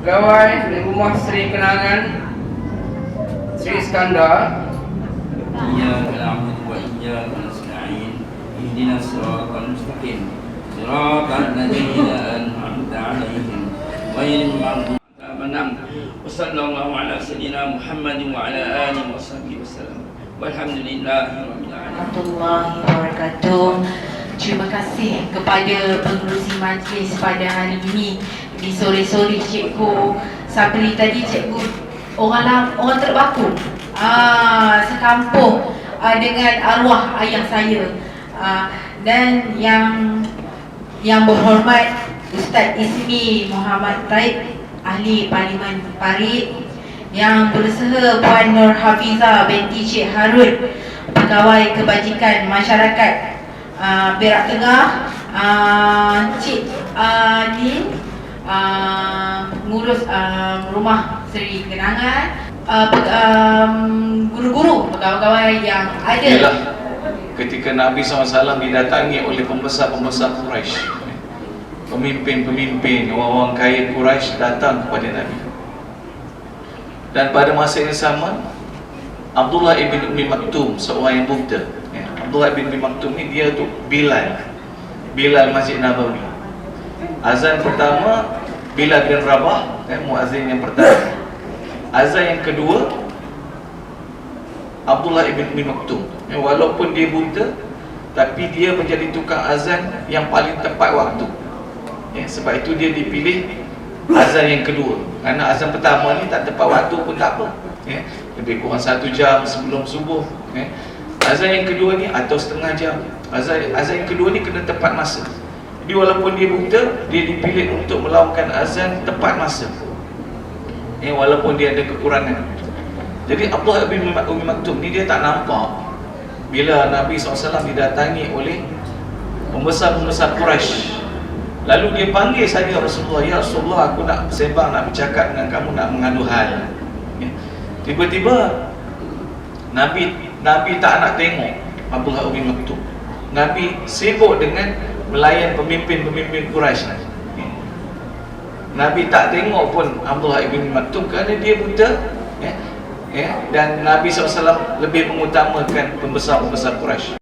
pegawai di rumah Sri Kenangan Sri Iskandar. Iyyaka na'budu wa iyyaka nasta'in. Ihdinas siratal mustaqim. Siratal ladzina an'amta 'alaihim ghairil maghdubi 'alaihim. Wa sallallahu ala sayyidina Muhammadin wa ala alihi wa sahbihi wasallam. Walhamdulillahi rabbil alamin. Warahmatullahi wabarakatuh. Terima kasih kepada pengerusi majlis pada hari ini. Di sore-sore Cikgu Sabri tadi, Cikgu orang terbaku sekampung dengan arwah ayah saya, dan yang berhormat Ustaz Ismi Muhammad Taib, Ahli Parlimen Parit, yang berusaha Puan Nur Hafizah binti Cik Harun, Pegawai Kebajikan Masyarakat Perak Tengah, Cik Lin, ngurus rumah Sri Kenangan, guru-guru, pegawai-pegawai yang ada. Yalah, ketika Nabi SAW didatangi oleh pembesar-pembesar Quraisy, pemimpin-pemimpin, orang-orang kaya Quraisy datang kepada Nabi. Dan pada masa yang sama, Abdullah ibn Ummi Maktum, seorang yang buta. Abdullah ibn Ummi Maktum ni dia tu Bilal Masjid Nabawi. Azan pertama Bilal bin Rabah, muazzin yang pertama. Azan yang kedua Abdullah ibn Ummi Maktum. Walaupun dia buta, tapi dia menjadi tukang azan yang paling tepat waktu. Sebab itu dia dipilih azan yang kedua. Kerana azan pertama ni tak tepat waktu pun tak apa, lebih kurang 1 jam sebelum subuh. Azan yang kedua ni atau setengah jam. Azan yang kedua ni kena tepat masa. Jadi walaupun dia buta, dia dipilih untuk melakukan azan tepat masa, walaupun dia ada kekurangan. Jadi Abdullah bin Ummi Maktum ni dia tak nampak bila Nabi SAW didatangi oleh pembesar-pembesar Quraisy. Lalu dia panggil saja Rasulullah, "Ya Rasulullah, aku nak sembang, nak bercakap dengan kamu, nak mengadu hal." Tiba-tiba Nabi tak nak tengok Abdullah bin Ummi Maktum. Nabi sibuk dengan melayan pemimpin-pemimpin Quraisy. Nabi tak tengok pun Abdullah bin Ummi Maktum kerana dia buta, dan Nabi SAW lebih mengutamakan pembesar-pembesar Quraisy.